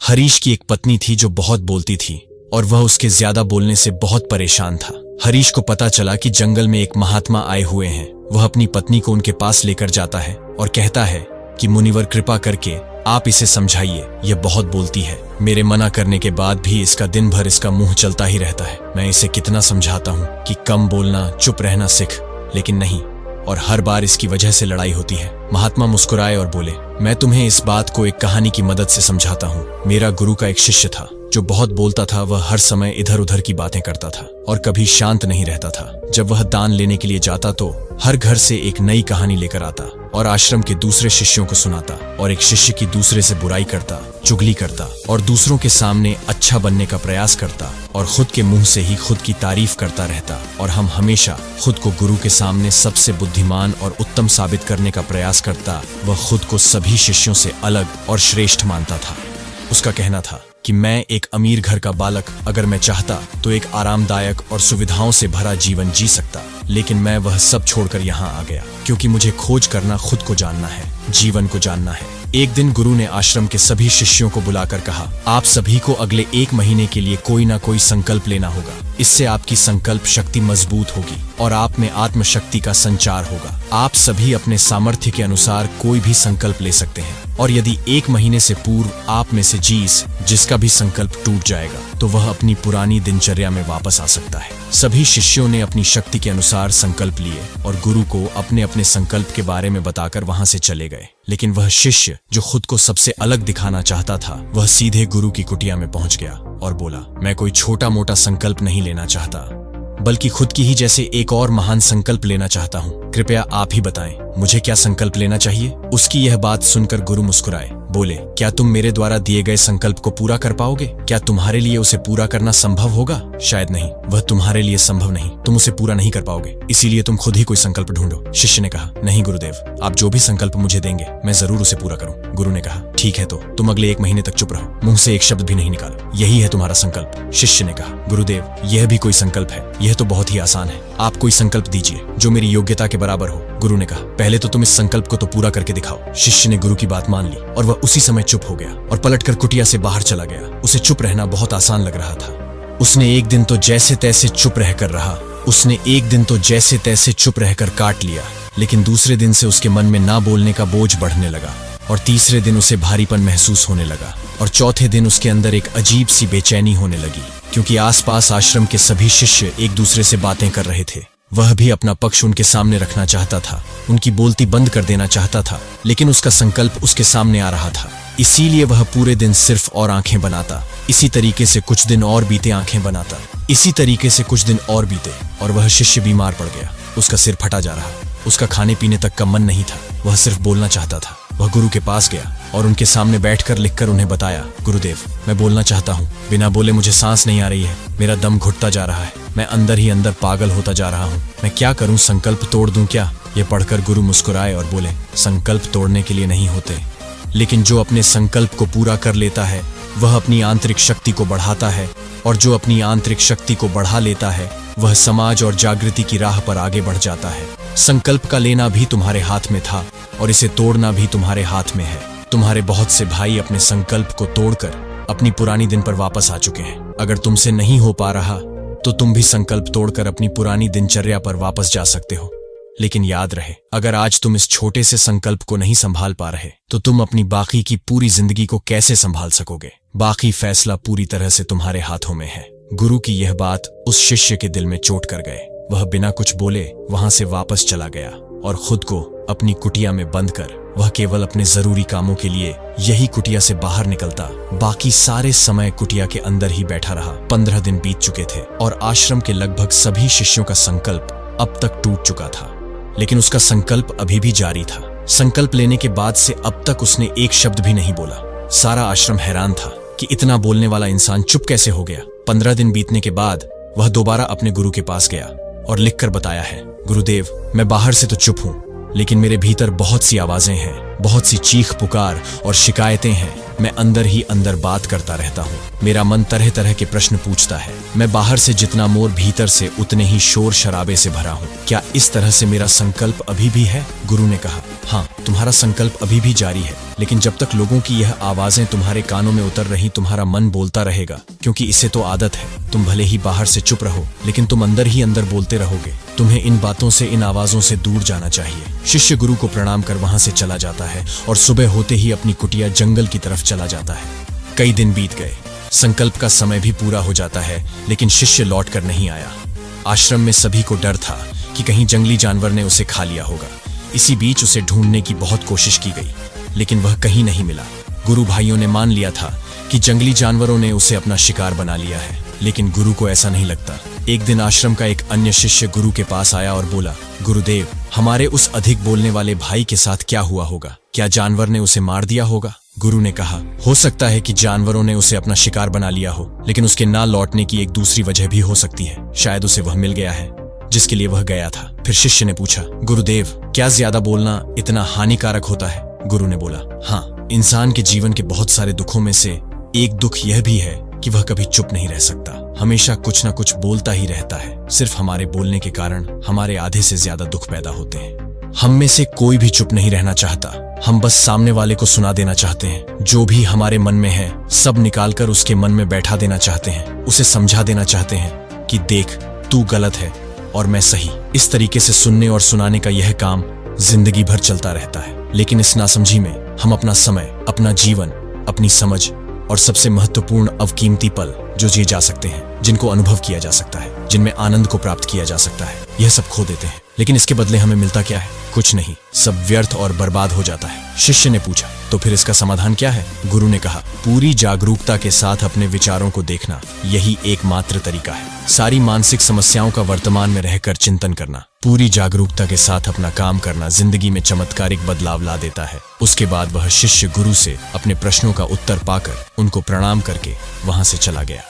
हरीश की एक पत्नी थी जो बहुत बोलती थी और वह उसके ज्यादा बोलने से बहुत परेशान था। हरीश को पता चला कि जंगल में एक महात्मा आए हुए हैं। वह अपनी पत्नी को उनके पास लेकर जाता है और कहता है कि मुनिवर कृपा करके आप इसे समझाइए, यह बहुत बोलती है। मेरे मना करने के बाद भी इसका दिन भर इसका मुंह चलता ही रहता है। मैं इसे कितना समझाता हूँ कि कम बोलना, चुप रहना सीख, लेकिन नहीं, और हर बार इसकी वजह से लड़ाई होती है। महात्मा मुस्कुराए और बोले, मैं तुम्हें इस बात को एक कहानी की मदद से समझाता हूँ। मेरा गुरु का एक शिष्य था जो बहुत बोलता था। वह हर समय इधर उधर की बातें करता था और कभी शांत नहीं रहता था। जब वह दान लेने के लिए जाता तो हर घर से एक नई कहानी लेकर आता और आश्रम के दूसरे शिष्यों को सुनाता, और एक शिष्य की दूसरे से बुराई करता, चुगली करता और दूसरों के सामने अच्छा बनने का प्रयास करता और खुद के मुंह से ही खुद की तारीफ करता रहता। और हम हमेशा खुद को गुरु के सामने सबसे बुद्धिमान और उत्तम साबित करने का प्रयास करता। वह खुद को सभी शिष्यों से अलग और श्रेष्ठ मानता था। उसका कहना था कि मैं एक अमीर घर का बालक, अगर मैं चाहता तो एक आरामदायक और सुविधाओं से भरा जीवन जी सकता, लेकिन मैं वह सब छोड़कर यहाँ आ गया क्योंकि मुझे खोज करना, खुद को जानना है, जीवन को जानना है। एक दिन गुरु ने आश्रम के सभी शिष्यों को बुलाकर कहा, आप सभी को अगले 1 महीने के लिए कोई ना कोई संकल्प लेना होगा। इससे आपकी संकल्प शक्ति मजबूत होगी और आप में आत्मशक्ति का संचार होगा। आप सभी अपने सामर्थ्य के अनुसार कोई भी संकल्प ले सकते हैं, और यदि 1 महीने से पूर्व आप में से जिसका भी संकल्प टूट जाएगा तो वह अपनी पुरानी दिनचर्या में वापस आ सकता है। सभी शिष्यों ने अपनी शक्ति के अनुसार संकल्प लिए और गुरु को अपने अपने संकल्प के बारे में बताकर वहां से चले गए। लेकिन वह शिष्य जो खुद को सबसे अलग दिखाना चाहता था, वह सीधे गुरु की कुटिया में पहुंच गया और बोला, मैं कोई छोटा मोटा संकल्प नहीं लेना चाहता, बल्कि खुद की ही जैसे एक और महान संकल्प लेना चाहता हूँ। कृपया आप ही बताएं, मुझे क्या संकल्प लेना चाहिए? उसकी यह बात सुनकर गुरु मुस्कुराए, बोले, क्या तुम मेरे द्वारा दिए गए संकल्प को पूरा कर पाओगे? क्या तुम्हारे लिए उसे पूरा करना संभव होगा? शायद नहीं, वह तुम्हारे लिए संभव नहीं, तुम उसे पूरा नहीं कर पाओगे, इसीलिए तुम खुद ही कोई संकल्प ढूंढो। शिष्य ने कहा, नहीं गुरुदेव, आप जो भी संकल्प मुझे देंगे मैं जरूर उसे पूरा करूं। गुरु ने कहा, ठीक है, तो तुम अगले 1 महीने तक चुप रहो, मुंह से एक शब्द भी नहीं निकालो, यही है तुम्हारा संकल्प। शिष्य ने कहा, गुरुदेव, यह भी कोई संकल्प है? यह तो बहुत ही आसान है, आप कोई संकल्प दीजिए जो मेरी योग्यता के बराबर हो। गुरु ने कहा, पहले तो तुम इस संकल्प को तो पूरा करके दिखाओ। शिष्य ने गुरु की बात मान ली और वह उसी समय चुप हो गया और पलटकर कुटिया से बाहर चला गया। उसे चुप रहना बहुत आसान लग रहा था। उसने एक दिन तो जैसे तैसे चुप रहकर काट लिया, लेकिन दूसरे दिन से उसके मन में ना बोलने का बोझ बढ़ने लगा, और तीसरे दिन उसे भारीपन महसूस होने लगा, और चौथे दिन उसके अंदर एक अजीब सी बेचैनी होने लगी, क्योंकि आसपास आश्रम के सभी शिष्य एक दूसरे से बातें कर रहे थे। वह भी अपना पक्ष उनके सामने रखना चाहता था, उनकी बोलती बंद कर देना चाहता था, लेकिन उसका संकल्प उसके सामने आ रहा था। इसीलिए वह पूरे दिन सिर्फ और आंखें बनाता। इसी तरीके से कुछ दिन और बीते, आंखें बनाता। इसी तरीके से कुछ दिन और बीते, और वह शिष्य बीमार पड़ गया। उसका सिर फटा जा रहा, उसका खाने पीने तक का मन नहीं था, वह सिर्फ बोलना चाहता था। वह गुरु के पास गया और उनके सामने बैठकर लिखकर उन्हें बताया, गुरुदेव, मैं बोलना चाहता हूँ, बिना बोले मुझे सांस नहीं आ रही है, मेरा दम घुटता जा रहा है, मैं अंदर ही अंदर पागल होता जा रहा हूँ, मैं क्या करूँ? संकल्प तोड़ दूं क्या? ये पढ़कर गुरु मुस्कुराए और बोले, संकल्प तोड़ने के लिए नहीं होते, लेकिन जो अपने संकल्प को पूरा कर लेता है वह अपनी आंतरिक शक्ति को बढ़ाता है, और जो अपनी आंतरिक शक्ति को बढ़ा लेता है वह समाज और जागृति की राह पर आगे बढ़ जाता है। संकल्प का लेना भी तुम्हारे हाथ में था और इसे तोड़ना भी तुम्हारे हाथ में है। तुम्हारे बहुत से भाई अपने संकल्प को तोड़कर अपनी पुरानी दिन पर वापस आ चुके हैं। अगर तुमसे नहीं हो पा रहा तो तुम भी संकल्प तोड़कर अपनी पुरानी दिनचर्या पर वापस जा सकते हो। लेकिन याद रहे, अगर आज तुम इस छोटे से संकल्प को नहीं संभाल पा रहे तो तुम अपनी बाकी की पूरी जिंदगी को कैसे संभाल सकोगे? बाकी फैसला पूरी तरह से तुम्हारे हाथों में है। गुरु की यह बात उस शिष्य के दिल में चोट कर गए। वह बिना कुछ बोले वहां से वापस चला गया और खुद को अपनी कुटिया में बंद कर वह केवल अपने जरूरी कामों के लिए यही कुटिया से बाहर निकलता। बाकी सारे समय कुटिया के अंदर ही बैठा रहा। 15 दिन बीत चुके थे और आश्रम के लगभग सभी शिष्यों का संकल्प अब तक टूट चुका था, लेकिन उसका संकल्प अभी भी जारी था। संकल्प लेने के बाद से अब तक उसने एक शब्द भी नहीं बोला। सारा आश्रम हैरान था कि इतना बोलने वाला इंसान चुप कैसे हो गया। 15 दिन बीतने के बाद वह दोबारा अपने गुरु के पास गया और लिखकर बताया है, गुरुदेव, मैं बाहर से तो चुप हूँ, लेकिन मेरे भीतर बहुत सी आवाजें हैं, बहुत सी चीख पुकार और शिकायतें हैं। मैं अंदर ही अंदर बात करता रहता हूँ। मेरा मन तरह तरह के प्रश्न पूछता है। मैं बाहर से जितना मोर, भीतर से उतने ही शोर शराबे से भरा हूँ। क्या इस तरह से मेरा संकल्प अभी भी है? गुरु ने कहा, हाँ, तुम्हारा संकल्प अभी भी जारी है। लेकिन जब तक लोगों की यह आवाजें तुम्हारे कानों में उतर रही, तुम्हारा मन बोलता रहेगा, क्योंकि इसे तो आदत है। तुम भले ही बाहर से चुप रहो, लेकिन तुम अंदर ही अंदर बोलते रहोगे। तुम्हें इन बातों से, इन आवाजों से दूर जाना चाहिए। शिष्य गुरु को प्रणाम कर वहां से चला जाता है और सुबह होते ही अपनी कुटिया जंगल की तरफ चला जाता है। कई दिन बीत गए, संकल्प का समय भी पूरा हो जाता है, लेकिन शिष्य लौट कर नहीं आया। आश्रम में सभी को डर था कि कहीं जंगली जानवर ने उसे खा लिया होगा। इसी बीच उसे ढूंढने की बहुत कोशिश की गई, लेकिन वह कहीं नहीं मिला। गुरु भाइयों ने मान लिया था कि जंगली जानवरों ने उसे अपना शिकार बना लिया है, लेकिन गुरु को ऐसा नहीं लगता। एक दिन आश्रम का एक अन्य शिष्य गुरु के पास आया और बोला, गुरुदेव, हमारे उस अधिक बोलने वाले भाई के साथ क्या हुआ होगा? क्या जानवर ने उसे मार दिया होगा? गुरु ने कहा, हो सकता है कि जानवरों ने उसे अपना शिकार बना लिया हो, लेकिन उसके ना लौटने की एक दूसरी वजह भी हो सकती है। शायद उसे वह मिल गया है जिसके लिए वह गया था। फिर शिष्य ने पूछा, गुरुदेव, क्या ज्यादा बोलना इतना हानिकारक होता है? गुरु ने बोला, हाँ, इंसान के जीवन के बहुत सारे दुखों में से एक दुख यह भी है कि वह कभी चुप नहीं रह सकता। हमेशा कुछ ना कुछ बोलता ही रहता है। सिर्फ हमारे बोलने के कारण हमारे आधे से ज्यादा दुख पैदा होते हैं। हम में से कोई भी चुप नहीं रहना चाहता। हम बस सामने वाले को सुना देना चाहते हैं। जो भी हमारे मन में है सब निकालकर उसके मन में बैठा देना चाहते हैं। उसे समझा देना चाहते हैं कि देख, तू गलत है और मैं सही। इस तरीके से सुनने और सुनाने का यह काम जिंदगी भर चलता रहता है। लेकिन इस नासमझी में हम अपना समय, अपना जीवन, अपनी समझ और सबसे महत्वपूर्ण अवकीमती पल जो जिए जा सकते हैं, जिनको अनुभव किया जा सकता है, जिनमें आनंद को प्राप्त किया जा सकता है, यह सब खो देते हैं। लेकिन इसके बदले हमें मिलता क्या है? कुछ नहीं, सब व्यर्थ और बर्बाद हो जाता है। शिष्य ने पूछा, तो फिर इसका समाधान क्या है? गुरु ने कहा, पूरी जागरूकता के साथ अपने विचारों को देखना, यही एकमात्र तरीका है। सारी मानसिक समस्याओं का वर्तमान में रहकर चिंतन करना, पूरी जागरूकता के साथ अपना काम करना जिंदगी में चमत्कारिक बदलाव ला देता है। उसके बाद वह शिष्य गुरु से अपने प्रश्नों का उत्तर पाकर उनको प्रणाम करके वहां से चला गया।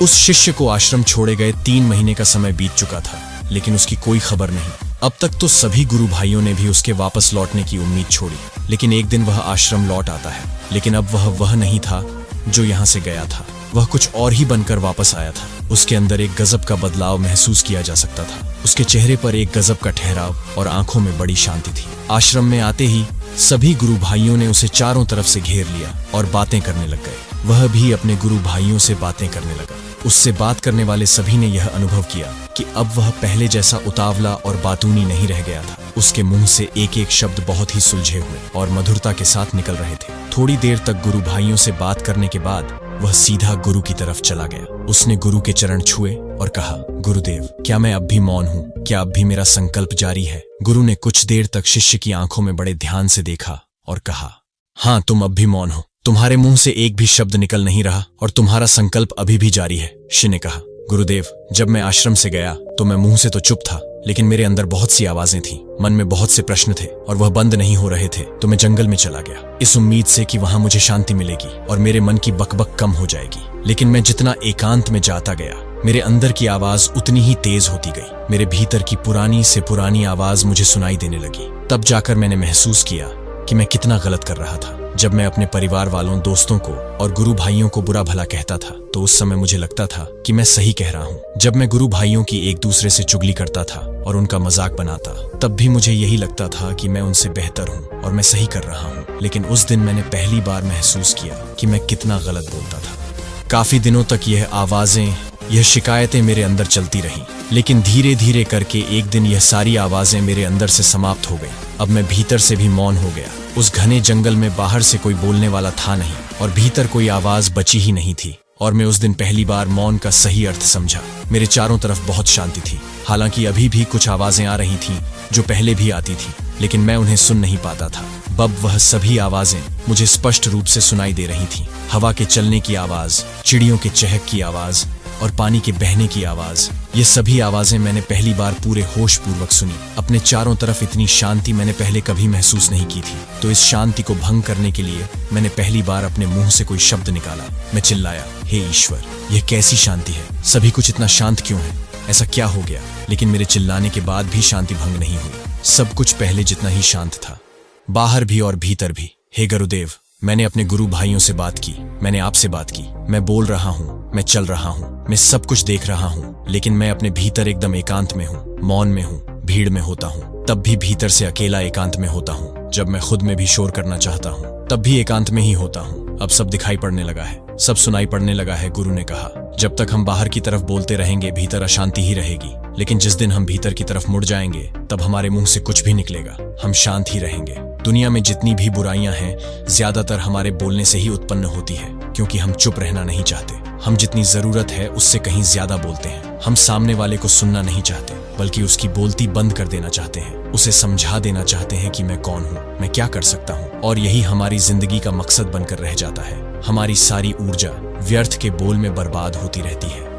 उस शिष्य को आश्रम छोड़े गए 3 महीने का समय बीत चुका था, लेकिन उसकी कोई खबर नहीं। अब तक तो सभी गुरु भाइयों ने भी उसके वापस लौटने की उम्मीद छोड़ी, लेकिन एक दिन वह आश्रम लौट आता है। लेकिन अब वह नहीं था जो यहाँ से गया था। वह कुछ और ही बनकर वापस आया था। उसके अंदर एक गजब का बदलाव महसूस किया जा सकता था। उसके चेहरे पर एक गजब का ठहराव और आंखों में बड़ी शांति थी। आश्रम में आते ही सभी गुरु भाइयों ने उसे चारों तरफ से घेर लिया और बातें करने लग गए। वह भी अपने गुरु भाइयों से बातें करने लगा। उससे बात करने वाले सभी ने यह अनुभव किया कि अब वह पहले जैसा उतावला और बातूनी नहीं रह गया था। उसके मुंह से एक एक शब्द बहुत ही सुलझे हुए और मधुरता के साथ निकल रहे थे। थोड़ी देर तक गुरु भाइयों से बात करने के बाद वह सीधा गुरु की तरफ चला गया। उसने गुरु के चरण छुए और कहा, गुरुदेव, क्या मैं अब भी मौन हूँ? क्या अब भी मेरा संकल्प जारी है? गुरु ने कुछ देर तक शिष्य की आंखों में बड़े ध्यान से देखा और कहा, हाँ, तुम अब भी मौन हो। तुम्हारे मुंह से एक भी शब्द निकल नहीं रहा और तुम्हारा संकल्प अभी भी जारी है। शिष्य ने कहा, गुरुदेव, जब मैं आश्रम से गया तो मैं मुंह से तो चुप था, लेकिन मेरे अंदर बहुत सी आवाजें थीं, मन में बहुत से प्रश्न थे और वह बंद नहीं हो रहे थे। तो मैं जंगल में चला गया, इस उम्मीद से कि वहां मुझे शांति मिलेगी और मेरे मन की बकबक कम हो जाएगी। लेकिन मैं जितना एकांत में जाता गया, मेरे अंदर की आवाज उतनी ही तेज होती गई। मेरे भीतर की पुरानी से पुरानी आवाज मुझे सुनाई देने लगी। तब जाकर मैंने महसूस किया कि मैं कितना गलत कर रहा था। जब मैं अपने परिवार वालों, दोस्तों को और गुरु भाइयों को बुरा भला कहता था तो उस समय मुझे लगता था कि मैं सही कह रहा हूँ। जब मैं गुरु भाइयों की एक दूसरे से चुगली करता था और उनका मजाक बनाता, तब भी मुझे यही लगता था कि मैं उनसे बेहतर हूँ और मैं सही कर रहा हूँ। लेकिन उस दिन मैंने पहली बार महसूस किया कि मैं कितना गलत बोलता था। काफी दिनों तक यह आवाजें, यह शिकायतें मेरे अंदर चलती रहीं, लेकिन धीरे धीरे करके एक दिन यह सारी आवाजें मेरे अंदर से समाप्त हो गई। अब मैं भीतर से भी मौन हो गया। उस घने जंगल में बाहर से कोई बोलने वाला था नहीं और भीतर कोई आवाज बची ही नहीं थी। और मैं उस दिन पहली बार मौन का सही अर्थ समझा। मेरे चारों तरफ बहुत शांति थी। हालांकि अभी भी कुछ आवाजें आ रही थीं जो पहले भी आती थी, लेकिन मैं उन्हें सुन नहीं पाता था। अब वह सभी आवाजें मुझे स्पष्ट रूप से सुनाई दे रही थीं। हवा के चलने की आवाज, चिड़ियों के चहक की आवाज और पानी के बहने की आवाज, ये सभी आवाजें मैंने पहली बार पूरे होश पूर्वक सुनी। अपने चारों तरफ इतनी शांति मैंने पहले कभी महसूस नहीं की थी। तो इस शांति को भंग करने के लिए मैंने पहली बार अपने मुंह से कोई शब्द निकाला। मैं चिल्लाया, हे ईश्वर, यह कैसी शांति है? सभी कुछ इतना शांत क्यों है? ऐसा क्या हो गया? लेकिन मेरे चिल्लाने के बाद भी शांति भंग नहीं हुई। सब कुछ पहले जितना ही शांत था, बाहर भी और भीतर भी। हे गुरुदेव, मैंने अपने गुरु भाइयों से बात की, मैंने आपसे बात की। मैं बोल रहा हूँ, मैं चल रहा हूँ, मैं सब कुछ देख रहा हूँ, लेकिन मैं अपने भीतर एकदम एकांत में हूँ, मौन में हूँ, भीड़ में होता हूँ। तब भी भीतर से अकेला एकांत में होता हूँ। जब मैं खुद में भी शोर करना चाहता हूँ, तब भी एकांत में ही होता हूँ। अब सब दिखाई पड़ने लगा है, सब सुनाई पड़ने लगा है। गुरु ने कहा, जब तक हम बाहर की तरफ बोलते रहेंगे भीतर अशांति ही रहेगी, लेकिन जिस दिन हम भीतर की तरफ मुड़ जाएंगे तब हमारे मुंह से कुछ भी निकलेगा, हम शांत ही रहेंगे। दुनिया में जितनी भी बुराइयां हैं ज्यादातर हमारे बोलने से ही उत्पन्न होती है, क्योंकि हम चुप रहना नहीं चाहते। हम जितनी जरूरत है उससे कहीं ज्यादा बोलते हैं। हम सामने वाले को सुनना नहीं चाहते, बल्कि उसकी बोलती बंद कर देना चाहते हैं। उसे समझा देना चाहते हैं कि मैं कौन हूँ, मैं क्या कर सकता हूँ, और यही हमारी जिंदगी का मकसद बनकर रह जाता है। हमारी सारी ऊर्जा व्यर्थ के बोल में बर्बाद होती रहती है।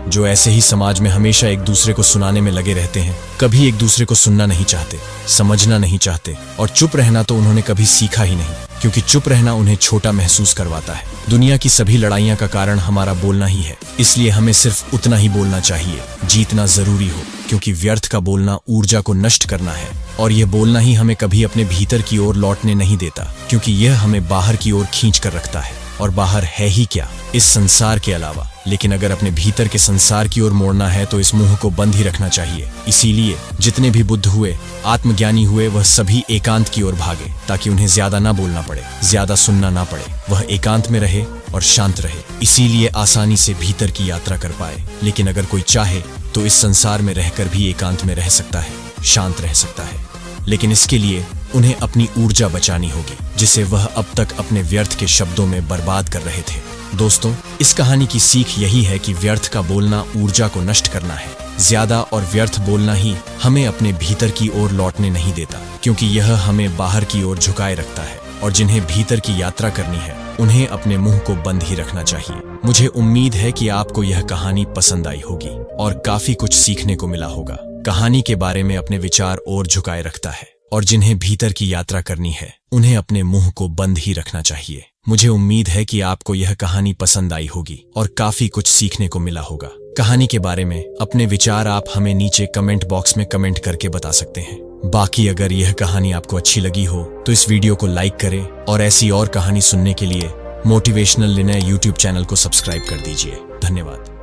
जो ऐसे ही समाज में हमेशा एक दूसरे को सुनाने में लगे रहते हैं, कभी एक दूसरे को सुनना नहीं चाहते, समझना नहीं चाहते, और चुप रहना तो उन्होंने कभी सीखा ही नहीं, क्योंकि चुप रहना उन्हें छोटा महसूस करवाता है। दुनिया की सभी लड़ाइयां का कारण हमारा बोलना ही है, इसलिए हमें सिर्फ उतना ही बोलना चाहिए जीतना जरूरी हो, क्योंकि व्यर्थ का बोलना ऊर्जा को नष्ट करना है, और यह बोलना ही हमें कभी अपने भीतर की ओर लौटने नहीं देता, क्योंकि यह हमें बाहर की ओर खींच कर रखता है। और बाहर है ही क्या, इस संसार के अलावा। लेकिन अगर अपने भीतर के संसार की ओर मोड़ना है तो इस मुंह को बंद ही रखना चाहिए। इसीलिए जितने भी बुद्ध हुए, आत्मज्ञानी हुए, वह सभी एकांत की ओर भागे, ताकि उन्हें ज्यादा ना बोलना पड़े, ज्यादा सुनना ना पड़े। वह एकांत में रहे और शांत रहे, इसीलिए आसानी से भीतर की यात्रा कर पाए। लेकिन अगर कोई चाहे तो इस संसार में रहकर भी एकांत में रह सकता है, शांत रह सकता है, लेकिन इसके लिए उन्हें अपनी ऊर्जा बचानी होगी, जिसे वह अब तक अपने व्यर्थ के शब्दों में बर्बाद कर रहे थे। दोस्तों, इस कहानी की सीख यही है कि व्यर्थ का बोलना ऊर्जा को नष्ट करना है। ज्यादा और व्यर्थ बोलना ही हमें अपने भीतर की ओर लौटने नहीं देता, क्योंकि यह हमें बाहर की ओर झुकाए रखता है। और जिन्हें भीतर की यात्रा करनी है उन्हें अपने मुंह को बंद ही रखना चाहिए। मुझे उम्मीद है कि आपको यह कहानी पसंद आई होगी और काफी कुछ सीखने को मिला होगा। कहानी के बारे में अपने विचार और झुकाए रखता है, और जिन्हें भीतर की यात्रा करनी है उन्हें अपने मुंह को बंद ही रखना चाहिए। मुझे उम्मीद है कि आपको यह कहानी पसंद आई होगी और काफी कुछ सीखने को मिला होगा। कहानी के बारे में अपने विचार आप हमें नीचे कमेंट बॉक्स में कमेंट करके बता सकते हैं। बाकी अगर यह कहानी आपको अच्छी लगी हो तो इस वीडियो को लाइक करें, और ऐसी और कहानी सुनने के लिए मोटिवेशनल लिनय यूट्यूब चैनल को सब्सक्राइब कर दीजिए। धन्यवाद।